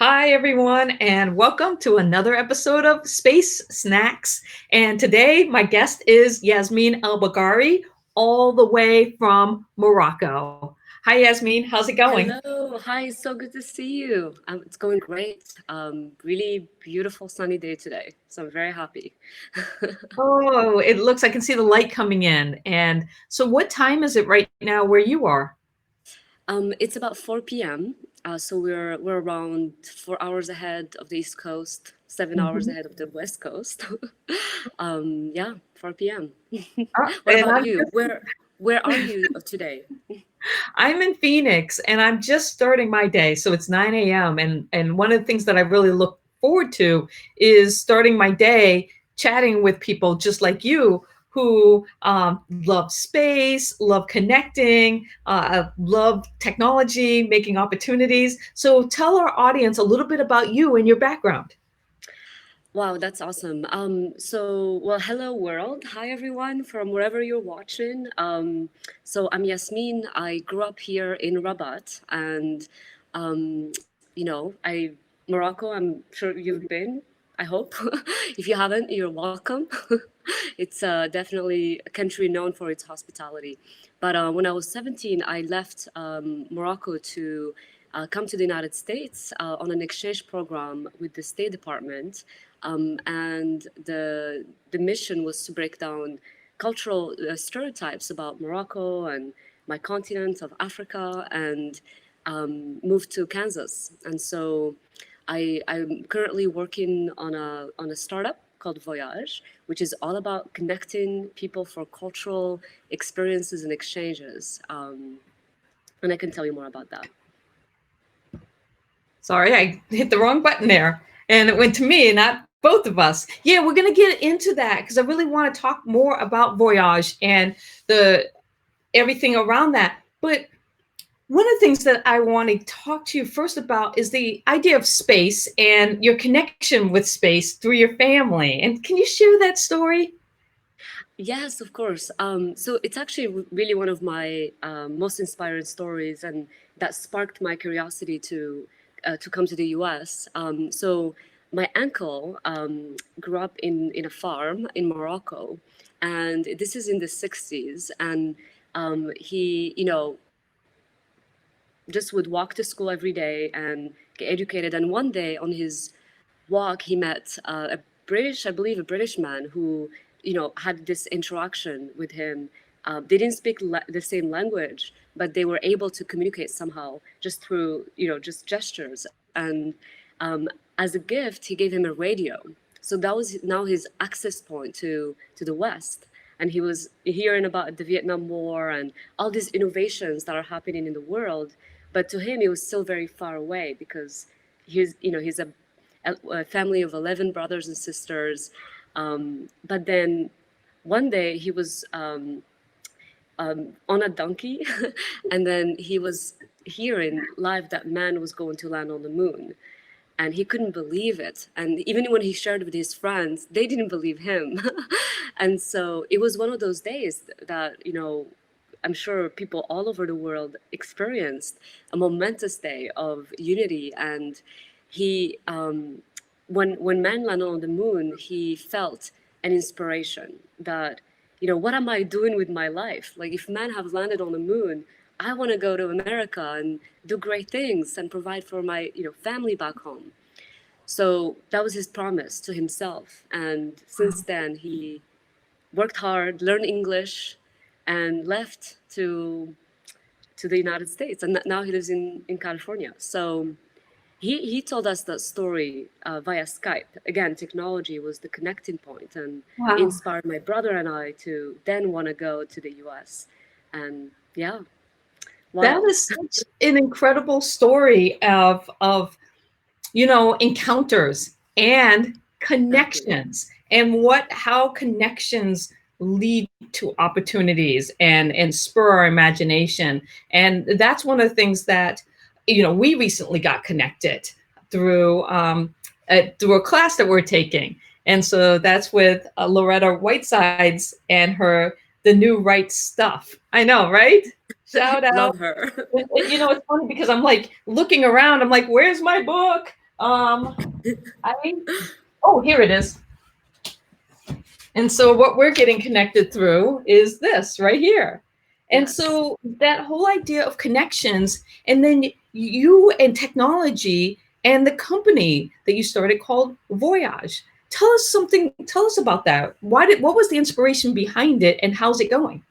Hi, everyone, and welcome to another episode of Space Snacks. And today, my guest is Yasmine El Baggari, all the way from Morocco. Hi, Yasmine. How's it going? Hello, hi, so good to see you. It's going great. Really beautiful sunny day today, so I'm very happy. Oh, it looks, I can see the light coming in. And so, what time is it right now where you are? It's about 4 p.m. So we're around 4 hours ahead of the East Coast, 7 hours Mhm. ahead of the West Coast. Yeah, 4 p.m. What And about I'm you? Where are you today? I'm in Phoenix and I'm just starting my day. So it's 9 a.m. And one of the things that I really look forward to is starting my day chatting with people just like you who love space, love connecting, love technology, making opportunities. So tell our audience a little bit about you and your background. Wow, that's awesome. Well, hello world. Hi everyone from wherever you're watching. So I'm Yasmin. I grew up here in Rabat, and I Morocco. I'm sure you've been. I hope. If you haven't, you're welcome. It's definitely a country known for its hospitality. But when I was 17, I left Morocco to come to the United States on an exchange program with the State Department, and the mission was to break down cultural stereotypes about Morocco and my continent of Africa, and moved to Kansas. And so I'm currently working on a startup called Voyage, which is all about connecting people for cultural experiences and exchanges. And I can tell you more about that. Sorry, I hit the wrong button there. And it went to me, not both of us. Yeah, we're going to get into that because I really want to talk more about Voyage and the everything around that. But one of the things that I want to talk to you first about is the idea of space and your connection with space through your family. And can you share that story? Yes, of course. So it's actually really one of my most inspiring stories, and that sparked my curiosity to come to the U.S. So my uncle grew up in a farm in Morocco, and this is in the '60s, and he, just would walk to school every day and get educated. And one day on his walk, he met a British, I believe, a British man who, had this interaction with him. They didn't speak the same language, but they were able to communicate somehow just through, just gestures. And as a gift, he gave him a radio. So that was now his access point to the West. And he was hearing about the Vietnam War and all these innovations that are happening in the world. But to him, it was still very far away because he's a family of 11 brothers and sisters. But then one day he was on a donkey, and then he was hearing live that man was going to land on the moon. And he couldn't believe it. And even when he shared with his friends, they didn't believe him. And so it was one of those days that, I'm sure people all over the world experienced a momentous day of unity. And he, when man landed on the moon, he felt an inspiration that, what am I doing with my life? Like, if man have landed on the moon, I want to go to America and do great things and provide for my, family back home. So that was his promise to himself. And since then, he worked hard, learned English, and left to the United States. And now he lives in California. So he told us that story via Skype. Again, technology was the connecting point and Wow. inspired my brother and I to then want to go to the US. And yeah, That wow. is such an incredible story of encounters and Exactly. connections and what how connections lead to opportunities and spur our imagination. And that's one of the things that we recently got connected through through a class that we're taking. And so that's with Loretta Whitesides and her the new right stuff. I know, right? Shout out. Love her. It's funny because I'm like looking around. I'm like, where's my book? Um, I oh, here it is. And so what we're getting connected through is this right here. And Yes. so that whole idea of connections, and then you and technology and the company that you started called Voyage. Tell us something, tell us about that. What was the inspiration behind it and how's it going?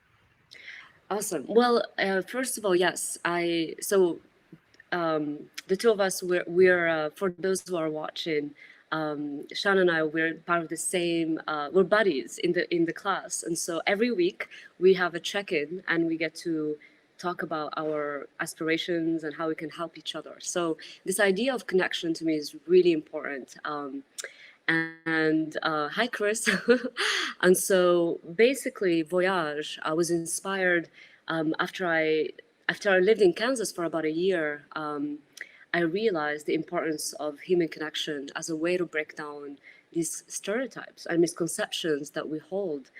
Awesome. Well, first of all, yes, the two of us, we're for those who are watching, Sean and I, we're part of the same, we're buddies in the class, and so every week we have a check-in and we get to talk about our aspirations and how we can help each other. So this idea of connection to me is really important. And hi, Chris. And so basically, Voyage was inspired after I lived in Kansas for about a year. I realized the importance of human connection as a way to break down these stereotypes and misconceptions that we hold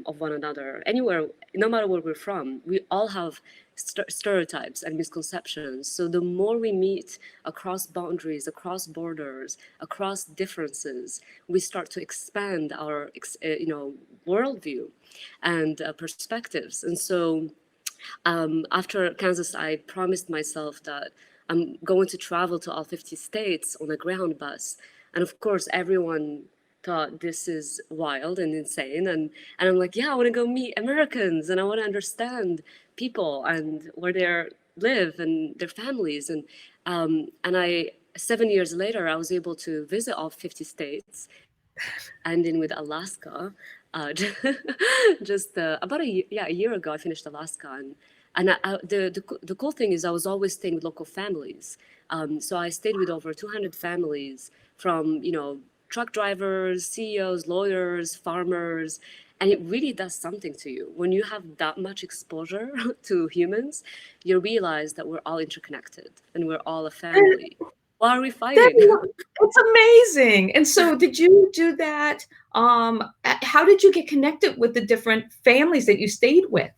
of one another. Anywhere, no matter where we're from, we all have stereotypes and misconceptions. So the more we meet across boundaries, across borders, across differences, we start to expand our, worldview and perspectives. And so after Kansas, I promised myself that I'm going to travel to all 50 states on a Greyhound bus. And of course, everyone thought this is wild and insane. And I'm like, yeah, I want to go meet Americans and I want to understand people and where they live and their families. And 7 years later, I was able to visit all 50 states, ending with Alaska. Just about a year ago, I finished Alaska, the cool thing is I was always staying with local families. So I stayed with over 200 families from truck drivers, CEOs, lawyers, farmers, and it really does something to you when you have that much exposure to humans. You realize that we're all interconnected and we're all a family. Why are we That, fighting? it's amazing. And so did you do that? How did you get connected with the different families that you stayed with?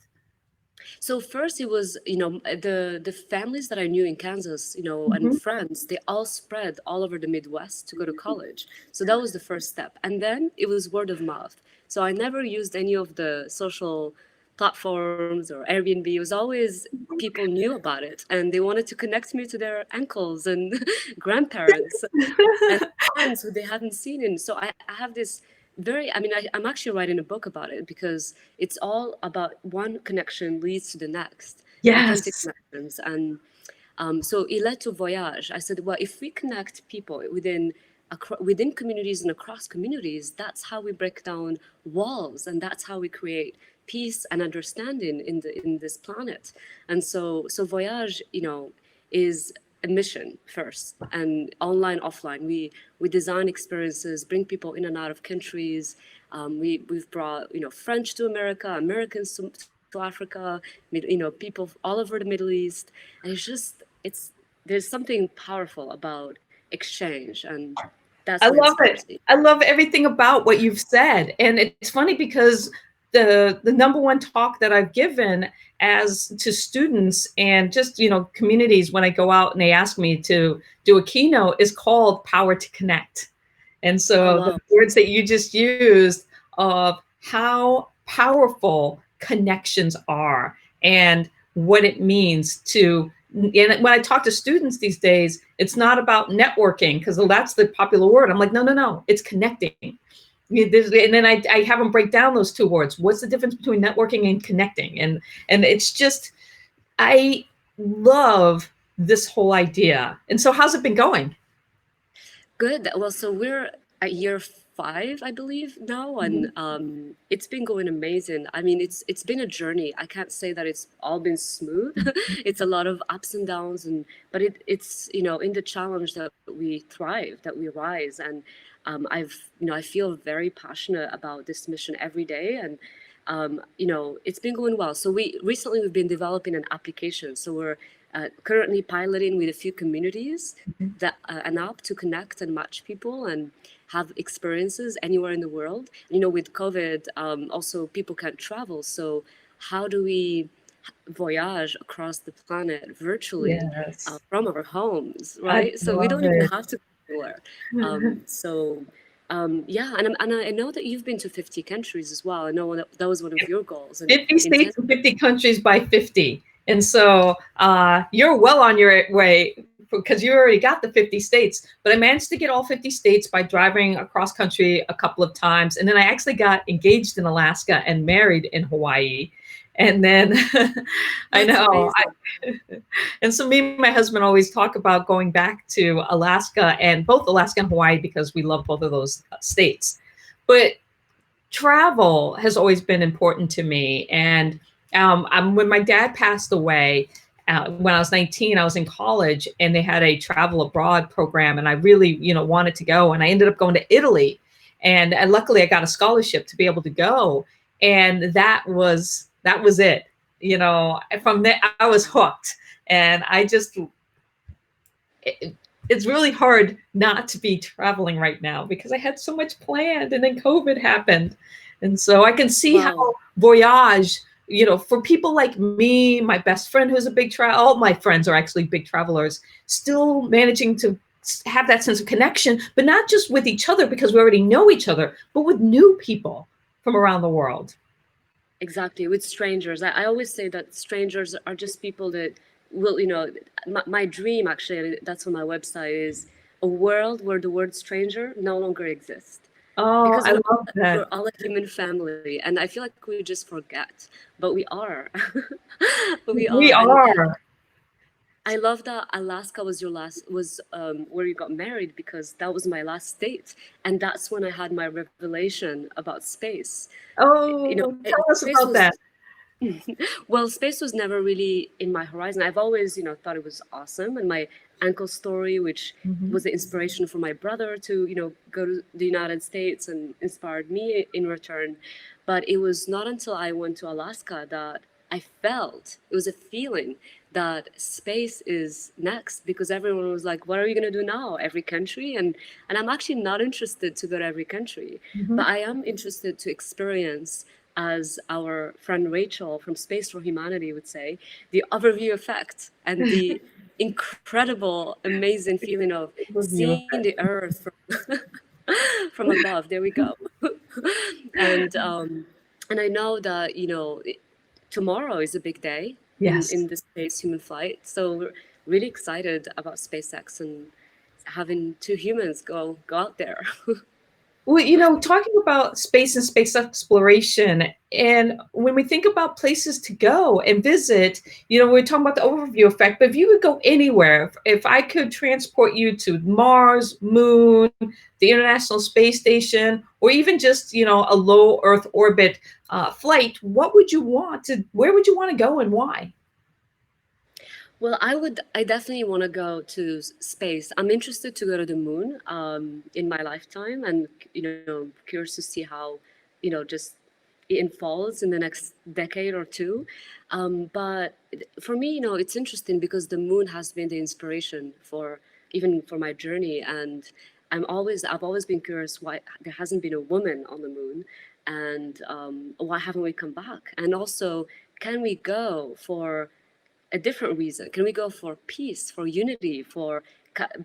So first it was, the families that I knew in Kansas, and Mhm. friends, they all spread all over the Midwest to go to college. So that was the first step. And then it was word of mouth. So I never used any of the social platforms or Airbnb. It was always people knew about it and they wanted to connect me to their uncles and grandparents and friends who they hadn't seen in. So I have this I'm actually writing a book about it because it's all about one connection leads to the next, authentic Yes. connections. And so it led to Voyage. I said, well, if we connect people within communities and across communities, that's how we break down walls, and that's how we create peace and understanding in this planet. And so Voyage, is a mission first, and online, offline. We design experiences, bring people in and out of countries. We've brought French to America, Americans to Africa, people all over the Middle East, and there's something powerful about exchange, and that's I what love inspires it. me. I love everything about what you've said. And it's funny because the number one talk that I've given as to students and just, communities when I go out and they ask me to do a keynote is called Power to Connect. And Oh so the wow. words that you just used of how powerful connections are and what it means to, and when I talk to students these days, it's not about networking because that's the popular word. I'm like, no, no, no, it's connecting. And then I have them break down those two words. What's the difference between networking and connecting? And it's just, I love this whole idea. And so how's it been going? Good. Well, so we're at year 5, I believe now, and Mhm. it's been going amazing. I mean, it's been a journey. I can't say that it's all been smooth. It's a lot of ups and downs, but it's in the challenge that we thrive, that we rise, and I feel very passionate about this mission every day, and it's been going well. So we've been developing an application. So we're currently piloting with a few communities that an app to connect and match people and have experiences anywhere in the world. With COVID, also people can't travel. So how do we voyage across the planet virtually Yes, from our homes, I right? So we love don't even it. have to. anywhere. So yeah, and I know that you've been to 50 countries as well. I know that was one of your goals and 50 intent. states and 50 countries by 50. And so you're well on your way because you already got the 50 states. But I managed to get all 50 states by driving across country a couple of times. And then I actually got engaged in Alaska and married in Hawaii. And then I That's know. amazing. And so me and my husband always talk about going back to Alaska and both Alaska and Hawaii because we love both of those states. But travel has always been important to me. And when my dad passed away, when I was 19, I was in college and they had a travel abroad program. And I really, wanted to go. And I ended up going to Italy. And luckily I got a scholarship to be able to go. And that was it. From there, I was hooked. And it's really hard not to be traveling right now because I had so much planned and then COVID happened. And so I can see how Wow. Voyage, for people like me, my best friend who's a big all my friends are actually big travelers, still managing to have that sense of connection, but not just with each other because we already know each other, but with new people from around the world. Exactly, with strangers. I always say that strangers are just people that will, my dream actually, and that's on my website, is a world where the word stranger no longer exists. Oh, Because I love that. we're all a human family, and I feel like we just forget, but we are. We We are. And are. I love that Alaska was where you got married, because that was my last date, and that's when I had my revelation about space. Oh, tell us Space about was that. well, space was never really in my horizon. I've always, thought it was awesome, and my ankle story, which Mhm. was the inspiration for my brother to, go to the United States and inspired me in return. But it was not until I went to Alaska that I felt it was a feeling that space is next, because everyone was like, "What are you going to do now? Every country?" And I'm actually not interested to go to every country, Mhm. but I am interested to experience, as our friend Rachel from Space for Humanity would say, the overview effect and the incredible, amazing feeling of Review. seeing the Earth from above. There we go. and and I know that tomorrow is a big day Yes. in the space human flight. So we're really excited about SpaceX and having two humans go out there. Well, talking about space and space exploration, and when we think about places to go and visit, we're talking about the overview effect, but if you could go anywhere, if I could transport you to Mars, Moon, the International Space Station, or even just, a low Earth orbit flight, where would you want to go and why? Well, I definitely want to go to space. I'm interested to go to the moon in my lifetime, and curious to see how, just it unfolds in the next decade or two. But for me, it's interesting because the moon has been the inspiration for even for my journey, and I've always been curious why there hasn't been a woman on the moon, and why haven't we come back? And also, can we go for a different reason? Can we go for peace, for unity, for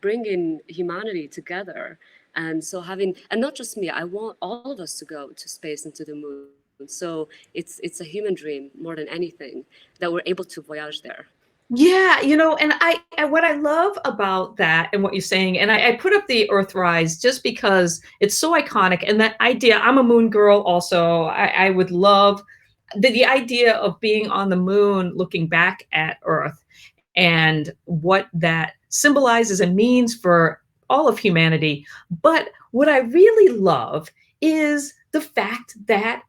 bringing humanity together? And so and not just me, I want all of us to go to space and to the moon. So it's a human dream more than anything that we're able to voyage there. Yeah, and and what I love about that and what you're saying, and I put up the Earthrise just because it's so iconic, and that idea. I'm a moon girl, also. I would love the idea of being on the moon, looking back at Earth, and what that symbolizes and means for all of humanity. But what I really love is the fact that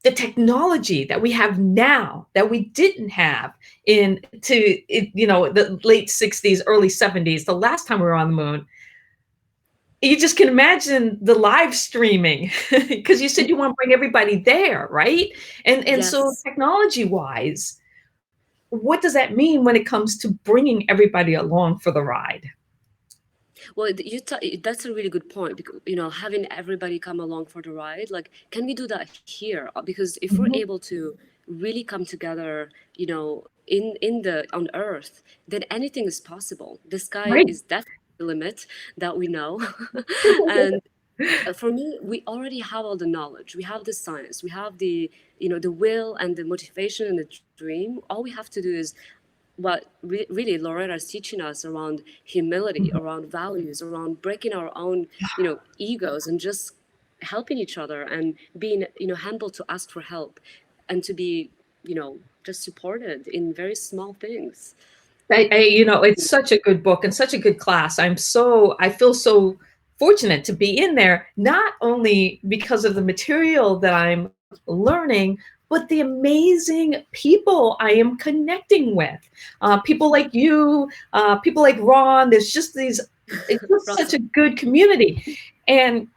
the technology that we have now that we didn't have the late 60s, early 70s, the last time we were on the moon. You just can imagine the live streaming because you said you want to bring everybody there, right? And so Yes. technology wise, what does that mean when it comes to bringing everybody along for the ride? Well, that's a really good point, because having everybody come along for the ride. Like, can we do that here? Because if we're Mhm. able to really come together, in the on Earth, then anything is possible. The sky Right. is definitely limit that we know. And for me, we already have all the knowledge, we have the science, we have the, the will and the motivation and the dream. All we have to do is what really Loretta is teaching us around humility, around values, around breaking our own, egos, and just helping each other, and being, humble to ask for help, and to be, just supported in very small things. It's such a good book and such a good class. I feel so fortunate to be in there, not only because of the material that I'm learning, but the amazing people I am connecting with. People like you, people like Ron. It's just such a Russell. good community. And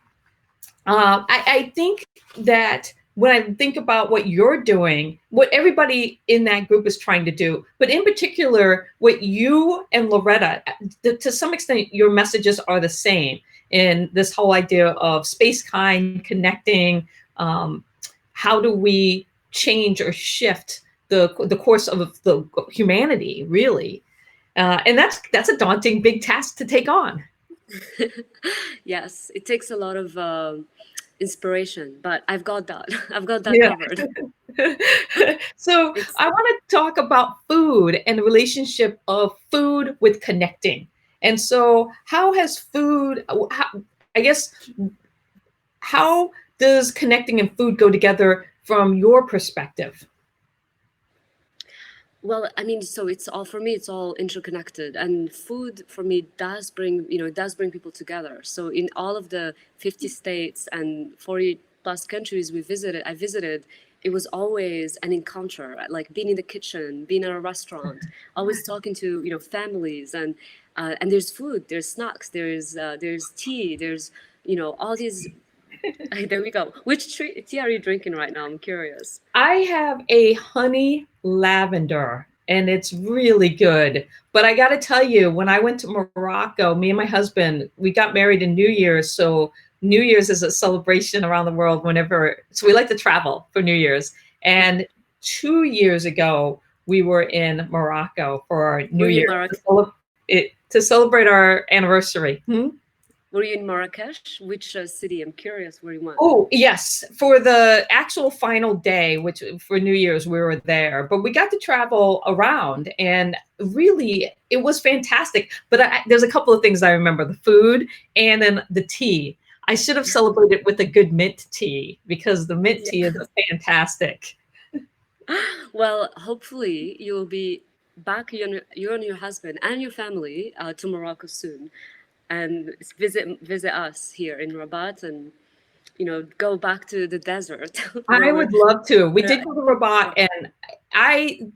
I think that when I think about what you're doing, what everybody in that group is trying to do, but in particular, what you and Loretta, to some extent, your messages are the same in this whole idea of space kind connecting. How do we change or shift the course of the humanity, really? And that's a daunting, big task to take on. Yes, it takes a lot of inspiration, but I've got that. I've got that Yeah. covered. So It's I want to talk about food and the relationship of food with connecting. And so, how has food, I guess, how does connecting and food go together from your perspective? Well, I mean, so it's all, for me, it's all interconnected, and food for me does bring, it does bring people together. So in all of the 50 states and 40 plus countries I visited, it was always an encounter, like being in the kitchen, being in a restaurant, always talking to, families, and there's food, there's snacks, there's tea, there's, all these. There we go. Which tea are you drinking right now? I'm curious. I have a honey lavender and it's really good. But I got to tell you, when I went to Morocco, me and my husband, we got married in New Year's. So New Year's is a celebration around the world so we like to travel for New Year's. And 2 years ago, we were in Morocco for our New Were you in Year Marrakech? to celebrate our anniversary. Were you in Marrakech? Which city? I'm curious where you went. Oh, yes. For the actual final day, which for New Year's, we were there, but we got to travel around and really it was fantastic. But there's a couple of things I remember: the food and then the tea. I should have celebrated with a good mint tea because the mint tea Yeah. is fantastic. Well, hopefully you'll be back, you and your husband and your family, to Morocco soon, and visit us here in Rabat, and go back to the desert where I we're. would love to. We Where, did go to Rabat and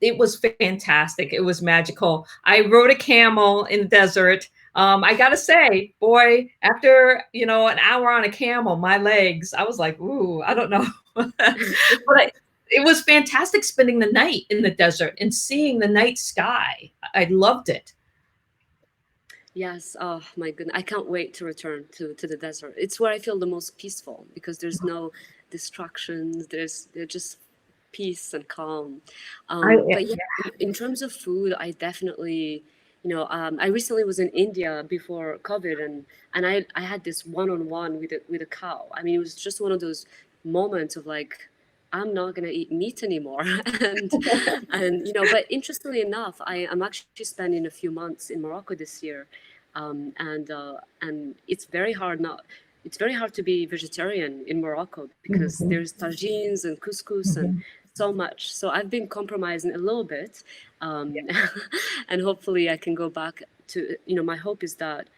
it was fantastic. It was magical. I rode a camel in the desert. I gotta say, boy, after an hour on a camel, my legs, I was like, ooh, I don't know. It was fantastic spending the night in the desert and seeing the night sky. I loved it. Yes, oh my goodness. I can't wait to return to the desert. It's where I feel the most peaceful because there's no distractions. There's just peace and calm. I But yeah, in terms of food, I definitely, I recently was in India before COVID, and I had this one-on-one with a cow. I mean, it was just one of those moments of like, I'm not gonna eat meat anymore. And but interestingly enough, I'm actually spending a few months in Morocco this year, and it's very hard to be vegetarian in Morocco because Mhm, there's tagines and couscous and mhm. so much. So I've been compromising a little bit, Yeah, um, and hopefully I can go back to. My hope is that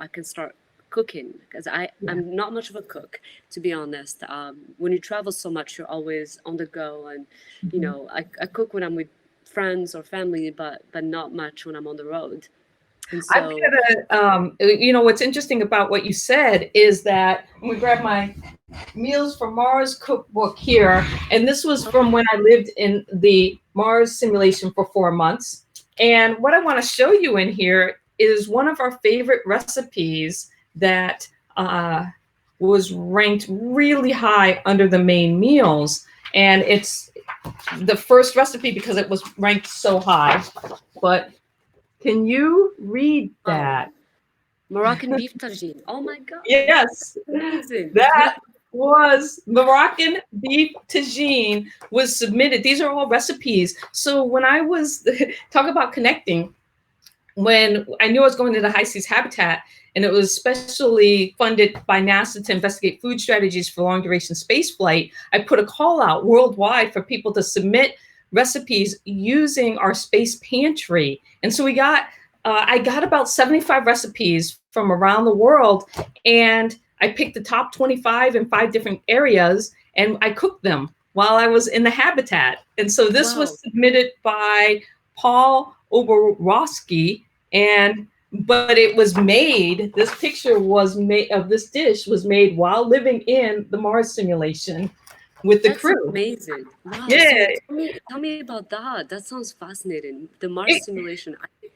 I can start cooking because yeah, I'm not much of a cook, to be honest. When you travel so much, you're always on the go, and mhm. I cook when I'm with friends or family, but not much when I'm on the road. And I've so, got what's interesting about what you said is that we grab my Meals from Mars cookbook here, and this was from when I lived in the Mars simulation for 4 months. And what I want to show you in here is one of our favorite recipes that was ranked really high under the main meals. And it's the first recipe because it was ranked so high. But can you read oh, that? Moroccan beef tagine. Oh my God, Yes, amazing. that was Moroccan beef tagine was submitted. These are all recipes. So when I was talk about connecting, when I knew I was going to the high seas habitat, and it was specially funded by NASA to investigate food strategies for long duration space flight, I put a call out worldwide for people to submit recipes using our space pantry. And so I got about 75 recipes from around the world, and I picked the top 25 in 5 different areas, and I cooked them while I was in the habitat. And so this Wow, was submitted by Paul Oborowski, and but it was made, this picture was made of this dish was made while living in the Mars simulation with the that's crew. amazing. Wow. Yeah, So tell me about that. That sounds fascinating. The Mars it, simulation. it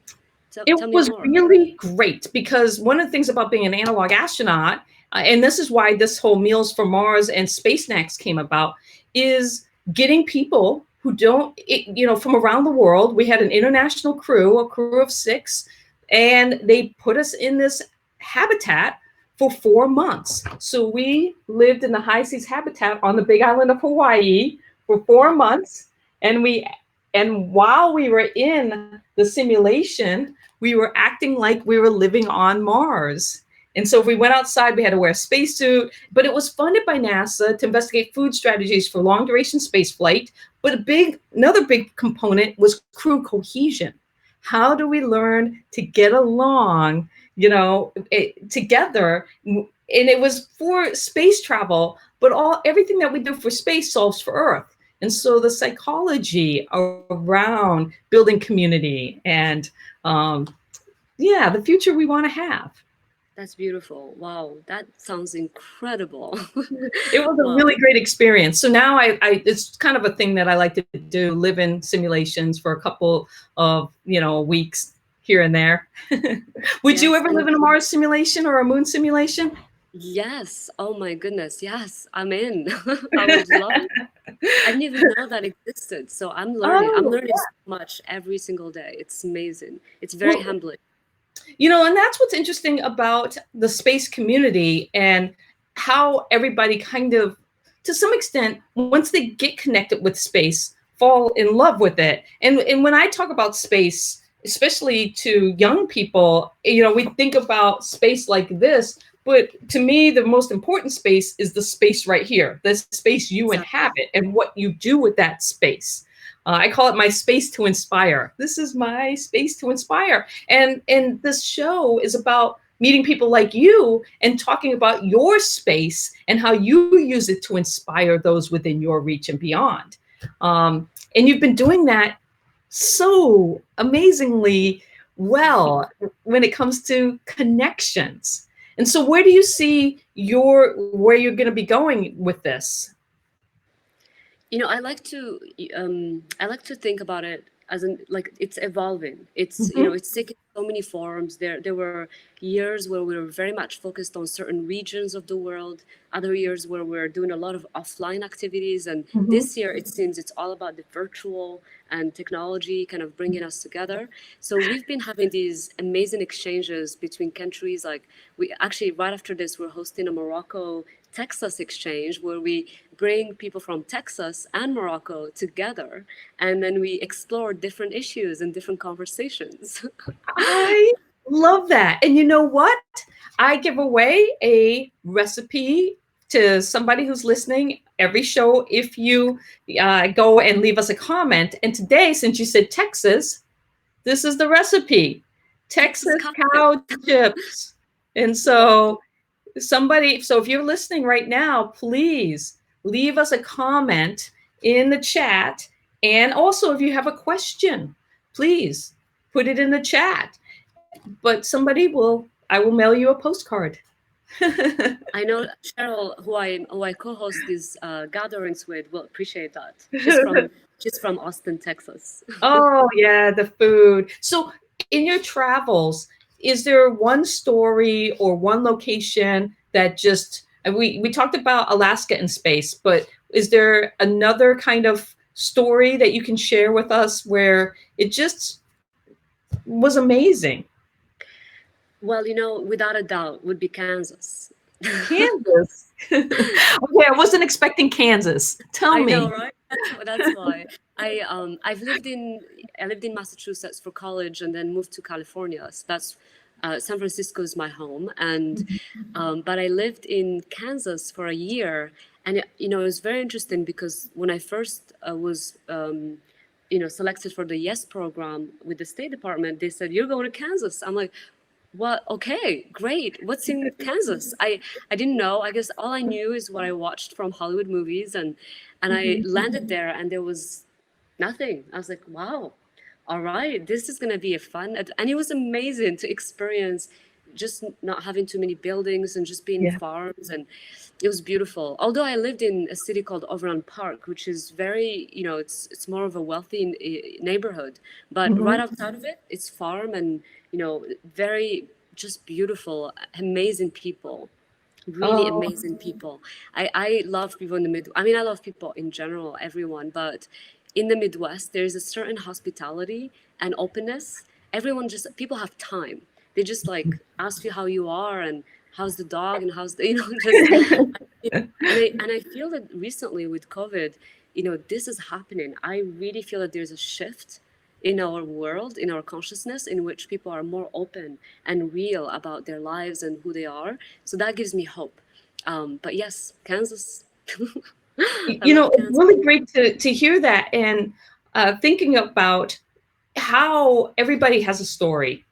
Tell me was more. really great because one of the things about being an analog astronaut, and this is why this whole Meals for Mars and Space Snacks came about, is getting people who from around the world. We had an international crew, a crew of 6, and they put us in this habitat for 4 months. So we lived in the high seas habitat on the big island of Hawaii for 4 months, and while we were in the simulation, we were acting like we were living on Mars. And so if we went outside, we had to wear a spacesuit, but it was funded by NASA to investigate food strategies for long duration space flight. But another big component was crew cohesion. How do we learn to get along, together? And it was for space travel, but everything that we do for space solves for Earth. And so the psychology around building community and the future we want to have. That's beautiful. Wow, that sounds incredible. It was a Wow. really great experience. So now it's kind of a thing that I like to do, live in simulations for a couple of, weeks here and there. Would you Yes, ever live and in a Mars simulation or a moon simulation? yes. Oh my goodness. Yes, I'm in. I would love it. I didn't even know that existed. So I'm learning. I'm Oh, learning so much every single day. It's amazing. It's very well, humbling. and that's what's interesting about the space community and how everybody kind of, to some extent, once they get connected with space, fall in love with it. And when I talk about space, especially to young people, we think about space like this, but to me, the most important space is the space right here, the space you Exactly. inhabit and what you do with that space. I call it my space to inspire. This is my space to inspire. And this show is about meeting people like you and talking about your space and how you use it to inspire those within your reach and beyond. And you've been doing that so amazingly well when it comes to connections. And so where do you see where you're going to be going with this? I like to think about it as like it's evolving. Mhm. It's taking so many forms. There were years where we were very much focused on certain regions of the world, other years where we're doing a lot of offline activities, and Mhm. this year it seems it's all about the virtual and technology kind of bringing us together. So we've been having these amazing exchanges between countries. Like we actually right after this, we're hosting a Morocco Texas exchange where we bring people from Texas and Morocco together, and then we explore different issues and different conversations. I love that. And you know what? I give away a recipe to somebody who's listening every show if you go and leave us a comment. And today, since you said Texas, this is the recipe: Texas Texas cocktail. cow chips. And so if you're listening right now, please leave us a comment in the chat. And also, if you have a question, please put it in the chat. But I will mail you a postcard. I know Cheryl, who I co-host these gatherings with, will appreciate that. She's from Austin, Texas. Oh, yeah, the food. So, in your travels, is there one story or one location that just, and we talked about Alaska in space, but is there another kind of story that you can share with us where it just was amazing? Well, without a doubt, would be Kansas. Kansas. Okay, I wasn't expecting Kansas. Tell I know, me. right? That's why I lived in Massachusetts for college and then moved to California. So that's San Francisco is my home, and but I lived in Kansas for a year, and it was very interesting because when I first was selected for the Yes program with the State Department, they said you're going to Kansas. I'm like, well, okay, great. What's in Kansas? I didn't know. I guess all I knew is what I watched from Hollywood movies, and I Mhm. landed there and there was nothing. I was like, wow, all right, this is gonna be a fun and it was amazing to experience just not having too many buildings and just being Yeah. farms, and it was beautiful. Although I lived in a city called Overland Park, which is very, it's more of a wealthy neighborhood, but right Mhm. outside of it, it's farm and very just beautiful, amazing people, really Oh, amazing people. I love people in the mid. I mean, I love people in general, everyone, but in the Midwest, there's a certain hospitality and openness. Everyone just people have time. They just like ask you how you are and how's the dog and how's the just and I feel that recently with COVID, this is happening. I really feel that there's a shift in our world, in our consciousness, in which people are more open and real about their lives and who they are. So that gives me hope. But yes, Kansas. I love It's Kansas. really great to hear that, and thinking about how everybody has a story,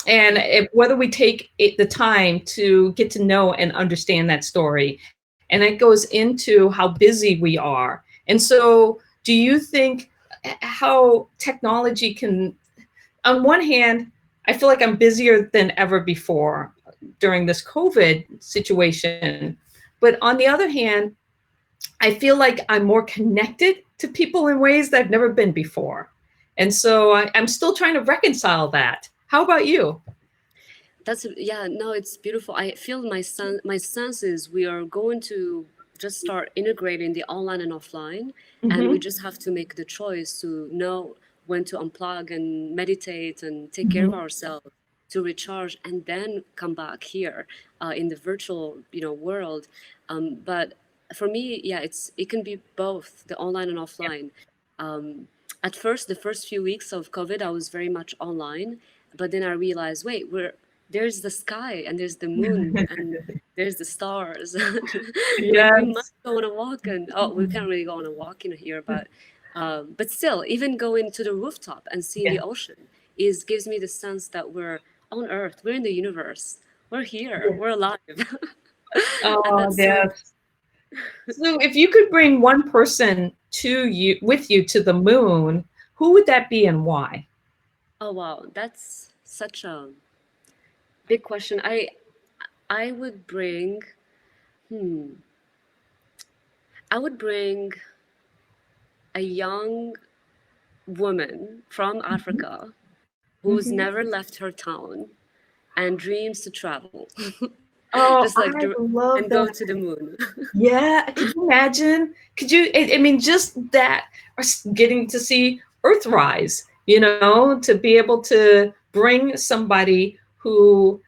and whether we take the time to get to know and understand that story, and it goes into how busy we are. And so, do you think how technology can, on one hand, I feel like I'm busier than ever before during this COVID situation, but on the other hand, I feel like I'm more connected to people in ways that I've never been before. And so I'm still trying to reconcile that. How about you? That's yeah, no, it's beautiful. I feel my senses, we are going to just start integrating the online and offline, and we Hmm. just have to make the choice to know when to unplug and meditate and take care of Hmm. ourselves to recharge and then come back here in the virtual world. But for me, yeah, it can be both the online and offline. um, at first, the first few weeks of COVID, I was very much online, but then I realized, wait, there's the sky and there's the moon and there's the stars. Like we might Yes. go on a walk, and we can't really go on a walk in here, but still, even going to the rooftop and seeing Yeah. the ocean is gives me the sense that we're on Earth, we're in the universe, we're here, we're alive, and Oh, that's so. yes. So if you could bring one person to you with you to the moon, who would that be and why? Oh wow, that's such a big question. I would bring. Hmm. I would bring a young woman from Mhm. Africa who's Mhm. never left her town and dreams to travel, Oh, just like I love and go that. to the moon. Yeah, could you imagine? Could you? I mean, just that, getting to see Earthrise, to be able to bring somebody who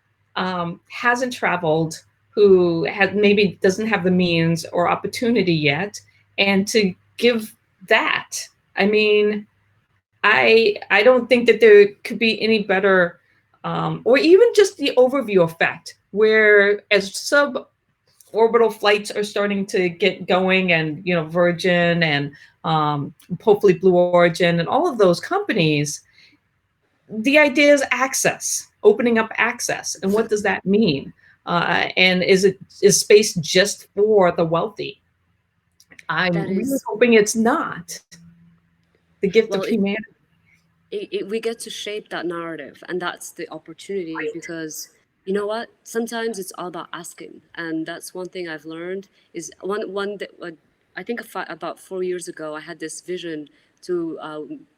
hasn't traveled, who has maybe doesn't have the means or opportunity yet, and to give that. I mean, I don't think that there could be any better, or even just the overview effect, where as orbital flights are starting to get going, and Virgin and hopefully Blue Origin and all of those companies, the idea is access, opening up access. And what does that mean? And is space just for the wealthy? That I'm really is, hoping it's not the gift of well, humanity. we get to shape that narrative, and that's the opportunity Right. because you know what? Sometimes it's all about asking, and that's one thing I've learned is one that I think about 4 years ago I had this vision to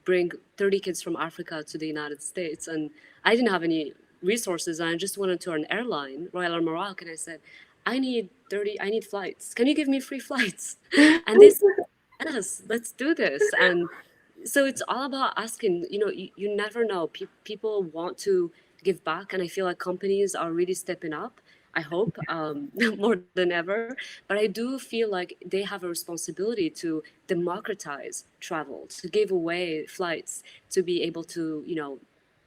bring 30 kids from Africa to the United States, and I didn't have any resources, and I just went into an airline, Royal Air Morocco, and I said, I need flights. Can you give me free flights? And they said, yes, let's do this. And so it's all about asking. You never know. People want to give back. And I feel like companies are really stepping up. I hope more than ever. But I do feel like they have a responsibility to democratize travel, to give away flights, to be able to,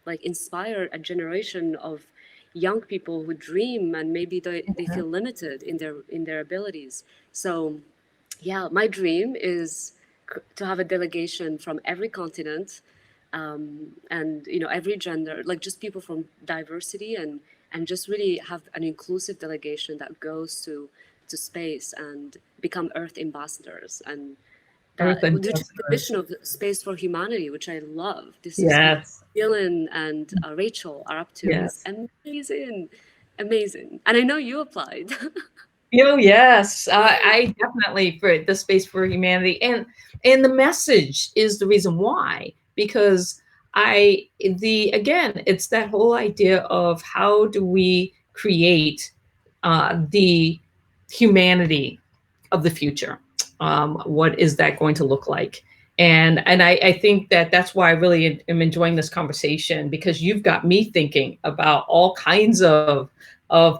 like inspire a generation of young people who dream and maybe they feel limited in their abilities. So yeah, my dream is to have a delegation from every continent, and every gender, like just people from diversity, and just really have an inclusive delegation that goes to space and become Earth ambassadors, and Earth that and which is the mission justice. of Space for Humanity, which I love. This is what Yes. Dylan and Rachel are up to, and it's Yes. amazing, amazing. And I know you applied. Yes, I definitely for the space for humanity, and the message is the reason why, because the again, it's that whole idea of how do we create the humanity of the future. What is that going to look like? And I think that that's why I really am enjoying this conversation, because you've got me thinking about all kinds of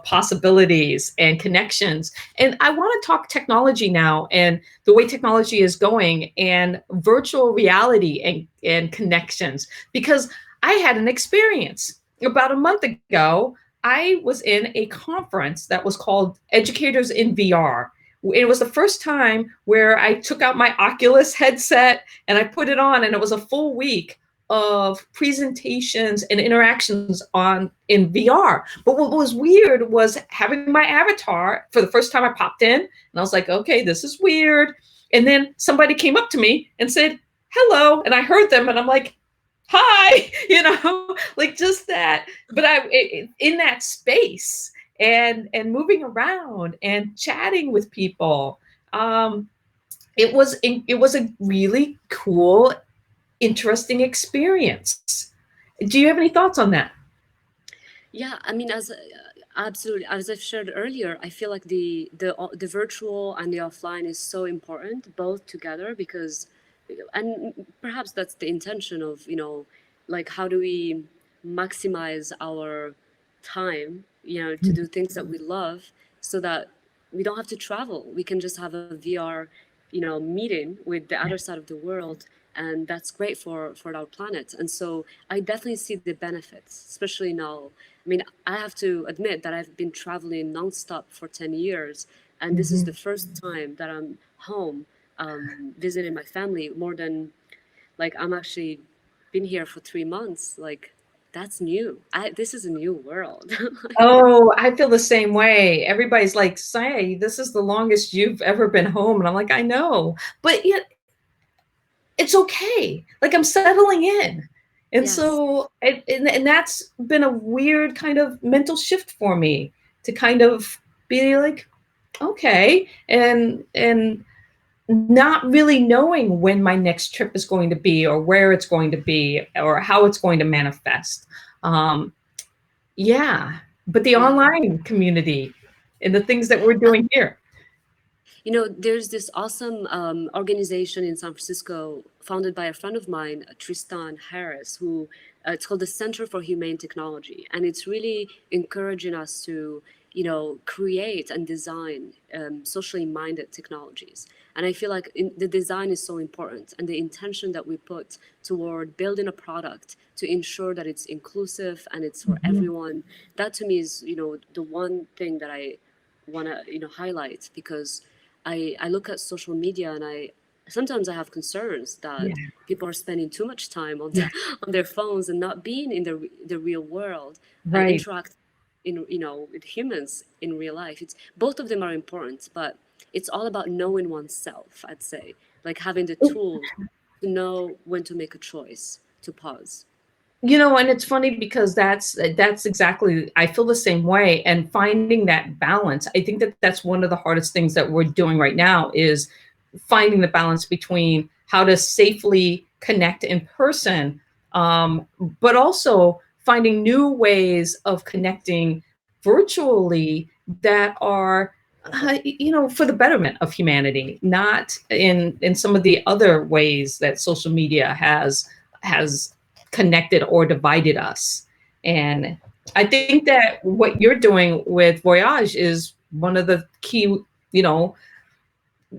possibilities and connections. And I want to talk technology now, and the way technology is going, and virtual reality and connections, because I had an experience about a month ago. I was in a conference that was called Educators in VR. It was the first time where I took out my Oculus headset and I put it on, and it was a full week of presentations and interactions on in VR. But what was weird was having my avatar for the first time. I popped in and I was like, okay, this is weird. And then somebody came up to me and said, hello. And I heard them and I'm like, hi, like just that. But in that space and moving around and chatting with people, it was a really cool, interesting experience. Do you have any thoughts on that? Yeah, I mean, as absolutely, as I've shared earlier, I feel like the virtual and the offline is so important both together, because, and perhaps that's the intention of, like how do we maximize our time, to do things that we love, so that we don't have to travel. We can just have a VR, meeting with the other side of the world, and that's great for our planet. And so I definitely see the benefits, especially now. I mean, I have to admit that I've been traveling nonstop for 10 years, and this is Mhm. the first time that I'm home, visiting my family more than, like, I'm actually been here for 3 months. Like, that's new. This is a new world. Oh, I feel the same way. Everybody's like, say, this is the longest you've ever been home. And I'm like, I know. But yet it's okay. Like I'm settling in. And Yes. so, and that's been a weird kind of mental shift for me, to kind of be like, okay, and not really knowing when my next trip is going to be, or where it's going to be, or how it's going to manifest. Um, yeah, but the Yeah. online community and the things that we're doing here. There's this awesome organization in San Francisco founded by a friend of mine, Tristan Harris, who it's called the Center for Humane Technology. And it's really encouraging us to, create and design socially minded technologies. And I feel like the design is so important, and the intention that we put toward building a product to ensure that it's inclusive and it's for Mhm. everyone. That to me is, the one thing that I want to, highlight, because I look at social media, and I sometimes I have concerns Yeah, that people are spending too much time on yeah, on their phones and not being in the real world and right. interact with humans in real life. It's both of them are important, but it's all about knowing oneself, I'd say, like having the tools to know when to make a choice, to pause. And it's funny because that's exactly, I feel the same way, and finding that balance. I think that that's one of the hardest things that we're doing right now, is finding the balance between how to safely connect in person, but also finding new ways of connecting virtually that are for the betterment of humanity, not in some of the other ways that social media has connected or divided us. And I think that what you're doing with Voyage is one of the key, you know,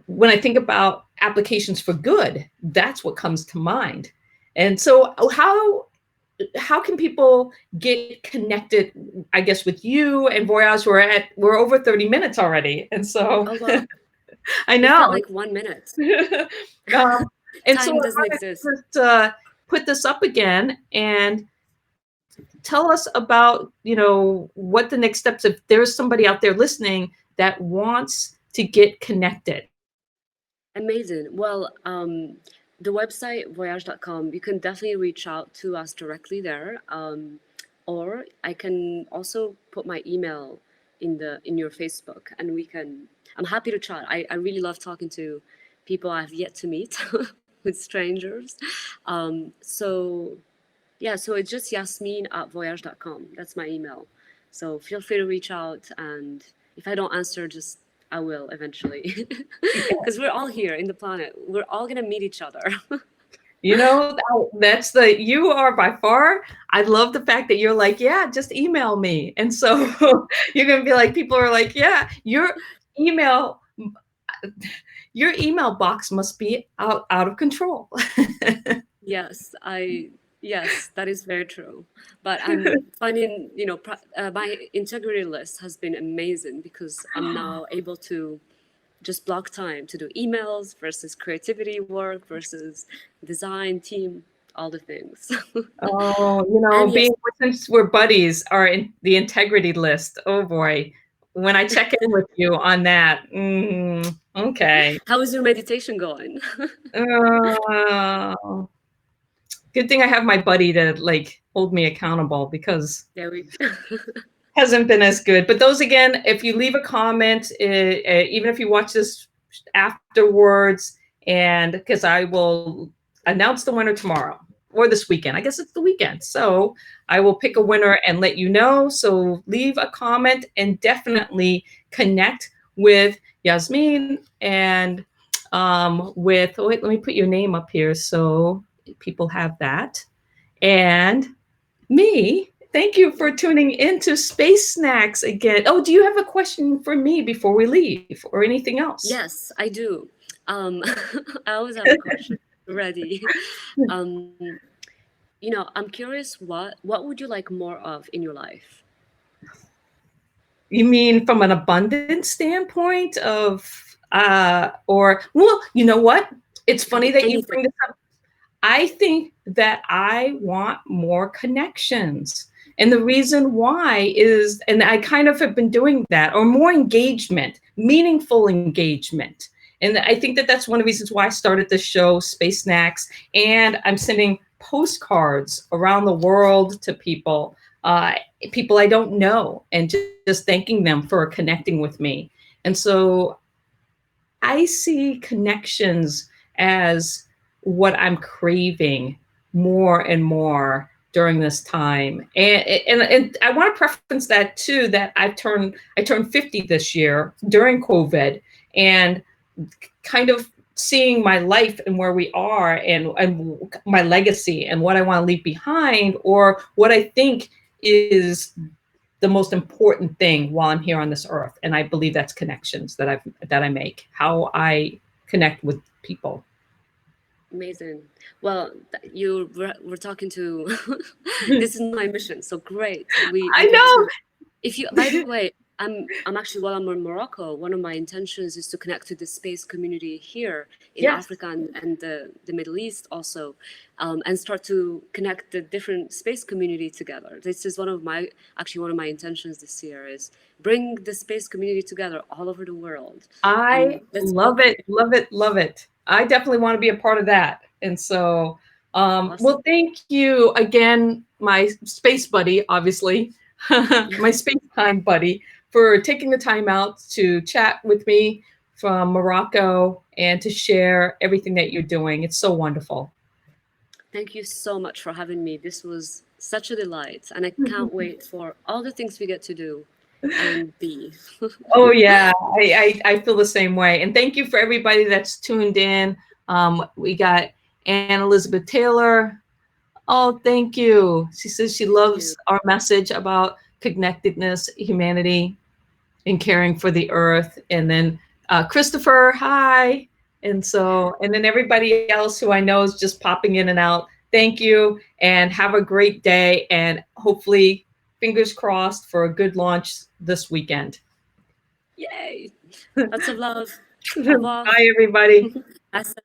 when I think about applications for good, that's what comes to mind. And so how can people get connected, I guess, with you and Voyage? We're over 30 minutes already. And so Oh wow, I we know. felt like 1 minute. um, and so I Time doesn't want exist. to just put this up again and tell us about, what the next steps, if there's somebody out there listening that wants to get connected. Amazing. Well, the website voyage.com, you can definitely reach out to us directly there. Or I can also put my email in your Facebook, and I'm happy to chat. I really love talking to people I've yet to meet with strangers. So yeah, so it's just Yasmine at voyage.com. That's my email. So feel free to reach out, and if I don't answer, just I will eventually. Because we're all here in the planet. We're all gonna meet each other. You are by far, I love the fact that you're like, yeah, just email me. And so you're going to be like, people are like, yeah, email, your email box must be out of control. Yes, yes, that is very true. But I'm finding, my integrity list has been amazing because I'm now able to just block time to do emails versus creativity work versus design team, all the things. Oh, And yes, since we're buddies, are in the integrity list. Oh boy. When I check in with you on that, okay. how is your meditation going? Oh, good thing I have my buddy to like hold me accountable because There we hasn't been as good. But those again, if you leave a comment, even if you watch this afterwards, and because I will announce the winner tomorrow or this weekend. I guess it's the weekend. So I will pick a winner and let you know. So leave a comment and definitely connect with Yasmine and wait, let me put your name up here so people have that. And me. Thank you for tuning into Space Snacks again. Oh, do you have a question for me before we leave or anything else? Yes, I do. I always have a question ready. Um, I'm curious, what would you like more of in your life? You mean from an abundance standpoint or, well, you know what? It's funny that you Anything. bring this up. I think that I want more connections. And the reason why is, and I kind of have been doing that, or more engagement, meaningful engagement. And I think that that's one of the reasons why I started this show, Space Snacks. And I'm sending postcards around the world to people, people I don't know, and just thanking them for connecting with me. And so I see connections as what I'm craving more and more during this time. And I want to preference that too, that I turned 50 this year during COVID, and kind of seeing my life and where we are, and my legacy and what I want to leave behind, or what I think is the most important thing while I'm here on this earth. And I believe that's connections that I make, how I connect with people. Amazing. Well, we're talking to. This is my mission. So great. We I get to. know. If you, by the way, I'm actually, while I'm in Morocco, one of my intentions is to connect to the space community here in Yes. Africa and the Middle East also, and start to connect the different space community together. This is one of my intentions this year is bring the space community together all over the world, I and let's love build. it, love it, love it. I definitely want to be a part of that. And so, Awesome. well, thank you again, my space buddy, obviously, my space time buddy, for taking the time out to chat with me from Morocco and to share everything that you're doing. It's so wonderful. Thank you so much for having me. This was such a delight, and I can't wait for all the things we get to do and be. Oh yeah, I feel the same way. And thank you for everybody that's tuned in. We got Anne Elizabeth Taylor. Oh, thank you. She says she Thank you. loves our message about connectedness, humanity, and caring for the earth. And then Christopher, hi. And then everybody else who I know is just popping in and out. Thank you and have a great day. And hopefully, fingers crossed for a good launch this weekend. Yay! Lots of love. Au revoir. Bye, everybody. Hasta